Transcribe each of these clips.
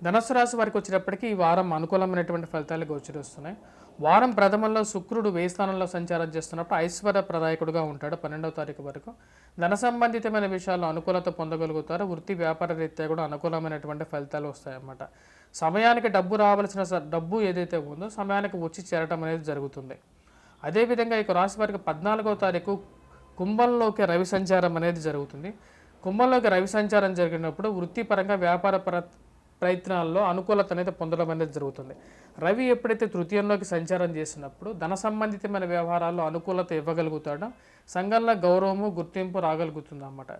ధనుస్సు రాశి వారికి వచ్చేటప్పటికి ఈ వారం అనుకూలమైనటువంటి ఫలితాలు గోచరిస్తున్నాయి. వారం ప్రథమంలో శుక్రుడు వ్యయ స్థానంలో సంచారం చేస్తున్నప్పుడు ఐశ్వర్యప్రదాయకుడుగా ఉంటాడు 12వ తారీఖు వరకు. ధన సంబంధితమైన విషయాల్లో అనుకూలత పొందగలుగుతారు. వృత్తి వ్యాపార రీత్యా కూడా అనుకూలమైనటువంటి ఫలితాలు వస్తాయన్నమాట. సమయానికి డబ్బు రావాల్సిన డబ్బు ఏదైతే ఉందో సమయానికి వచ్చి చేరటం అనేది జరుగుతుంది. అదేవిధంగా ఇక రాశి వారికి 14వ తారీఖు కుంభంలోకి రవి సంచారం అనేది జరుగుతుంది. కుంభంలోకి రవి సంచారం జరిగినప్పుడు వృత్తిపరంగా వ్యాపార ప్రయత్నాల్లో అనుకూలత అనేది పొందడం అనేది జరుగుతుంది. రవి ఎప్పుడైతే తృతీయంలోకి సంచారం చేసినప్పుడు ధన సంబంధితమైన వ్యవహారాల్లో అనుకూలత ఇవ్వగలుగుతాడో సంఘంలో గౌరవము గుర్తింపు రాగలుగుతుంది అన్నమాట.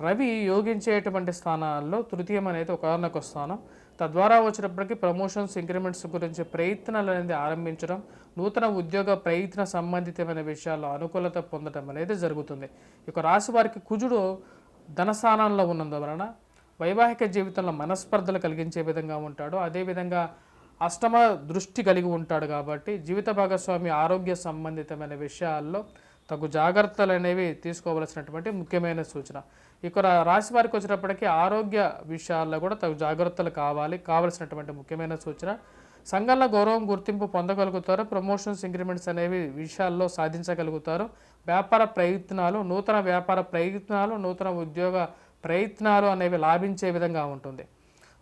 రవి యోగించేటువంటి స్థానాల్లో తృతీయం అనేది ఒకనొక స్థానం. తద్వారా వచ్చినప్పటికీ ప్రమోషన్స్ ఇంక్రిమెంట్స్ గురించి ప్రయత్నాలు అనేది ఆరంభించడం, నూతన ఉద్యోగ ప్రయత్న సంబంధితమైన విషయాల్లో అనుకూలత పొందడం అనేది జరుగుతుంది. ఇక రాశి వారికి కుజుడు ధనస్థానంలో ఉన్నందువలన వైవాహిక జీవితంలో మనస్పర్ధలు కలిగించే విధంగా ఉంటాడు. అదేవిధంగా అష్టమ దృష్టి కలిగి ఉంటాడు కాబట్టి జీవిత భాగస్వామి ఆరోగ్య సంబంధితమైన విషయాల్లో తగు జాగ్రత్తలు అనేవి తీసుకోవలసినటువంటి ముఖ్యమైన సూచన. ఇక రాశి వారికి వచ్చినప్పటికీ ఆరోగ్య విషయాల్లో కూడా తగు జాగ్రత్తలు కావాల్సినటువంటి ముఖ్యమైన సూచన. సంఘంలో గౌరవం గుర్తింపు పొందగలుగుతారు. ప్రమోషన్స్ ఇంక్రిమెంట్స్ అనేవి విషయాల్లో సాధించగలుగుతారు. వ్యాపార ప్రయత్నాలు, నూతన వ్యాపార ప్రయత్నాలు, నూతన ఉద్యోగ ప్రయత్నాలు అనేవి లాభించే విధంగా ఉంటుంది.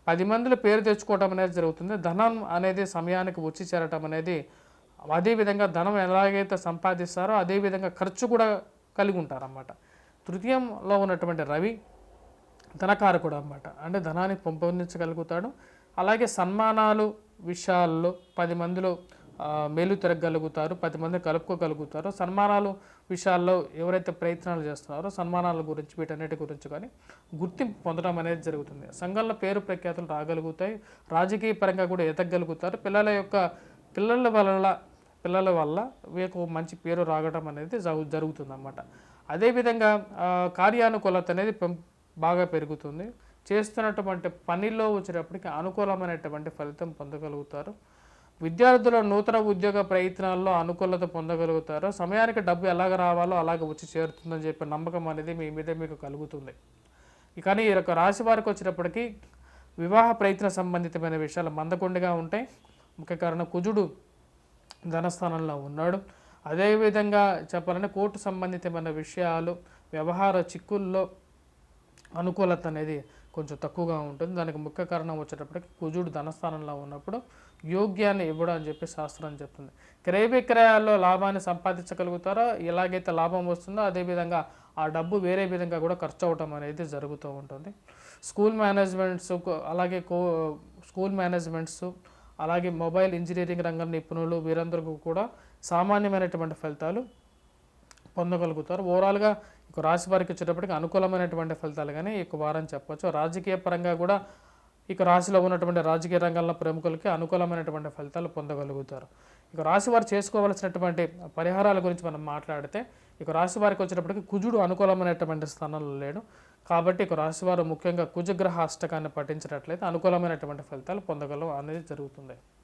10 మందిలో పేరు తెచ్చుకోవడం అనేది జరుగుతుంది. ధనం అనేది సమయానికి వచ్చి చేరటం అనేది, అదేవిధంగా ధనం ఎలాగైతే సంపాదిస్తారో అదేవిధంగా ఖర్చు కూడా కలిగి ఉంటారన్నమాట. తృతీయంలో ఉన్నటువంటి రవి ధనకారకుడు అన్నమాట. అంటే ధనాన్ని పెంపొందించగలుగుతాడు. అలాగే సన్మానాలు విషయాల్లో 10 మందిలో మేలు తిరగలుగుతారు, 10 మంది కలుపుకోగలుగుతారు. సన్మానాలు విషయాల్లో ఎవరైతే ప్రయత్నాలు చేస్తున్నారో సన్మానాల గురించి వీటన్నిటి గురించి కానీ గుర్తింపు పొందడం అనేది జరుగుతుంది. సంఘంలో పేరు ప్రఖ్యాతులు రాగలుగుతాయి. రాజకీయ పరంగా కూడా ఎదగలుగుతారు. పిల్లల వల్ల వీళ్ళకు మంచి పేరు రాగడం అనేది జరుగుతుంది అన్నమాట. అదేవిధంగా కార్యానుకూలత అనేది బాగా పెరుగుతుంది. చేస్తున్నటువంటి పనిలో వచ్చేటప్పటికి అనుకూలమైనటువంటి ఫలితం పొందగలుగుతారు. విద్యార్థుల నూతన ఉద్యోగ ప్రయత్నాల్లో అనుకూలత పొందగలుగుతారు. సమయానికి డబ్బు ఎలాగ రావాలో అలాగ వచ్చి చేరుతుందని చెప్పే నమ్మకం అనేది మీ మీద మీకు కలుగుతుంది. కానీ ఈ యొక్క రాశి వారికి వచ్చేటప్పటికి వివాహ ప్రయత్న సంబంధితమైన విషయాలు మందకొండిగా ఉంటాయి. ముఖ్య కారణం కుజుడు ధనస్థానంలో ఉన్నాడు. అదేవిధంగా చెప్పాలంటే కోర్టు సంబంధితమైన విషయాలు, వ్యవహార చిక్కుల్లో అనుకూలత అనేది కొంచెం తక్కువగా ఉంటుంది. దానికి ముఖ్య కారణం వచ్చేటప్పటికి కుజుడు ధనస్థానంలో ఉన్నప్పుడు యోగ్యాన్ని ఇవ్వడం అని చెప్పి శాస్త్రం చెప్తుంది. క్రయ విక్రయాల్లో లాభాన్ని సంపాదించగలుగుతారో, ఎలాగైతే లాభం వస్తుందో అదేవిధంగా ఆ డబ్బు వేరే విధంగా కూడా ఖర్చు అవటం అనేది జరుగుతూ ఉంటుంది. స్కూల్ మేనేజ్మెంట్స్ అలాగే మొబైల్ ఇంజనీరింగ్ రంగం నిపుణులు వీరందరికీ కూడా సామాన్యమైనటువంటి ఫలితాలు పొందగలుగుతారు. ఓవరాల్గా ఇక రాశి వారికి వచ్చేటప్పటికి అనుకూలమైనటువంటి ఫలితాలు కానీ ఈ వారం చెప్పవచ్చు. రాజకీయ పరంగా కూడా ఇక రాశిలో ఉన్నటువంటి రాజకీయ రంగంలో ప్రముఖులకి అనుకూలమైనటువంటి ఫలితాలు పొందగలుగుతారు. ఇక రాశి వారు చేసుకోవాల్సినటువంటి పరిహారాల గురించి మనం మాట్లాడితే ఇక రాశి వారికి వచ్చేటప్పటికి కుజుడు అనుకూలమైనటువంటి స్థానంలో లేడు కాబట్టి ఇక రాశి వారు ముఖ్యంగా కుజగ్రహ అష్టకాన్ని పఠించినట్లయితే అనుకూలమైనటువంటి ఫలితాలు పొందగలవు అనేది జరుగుతుంది.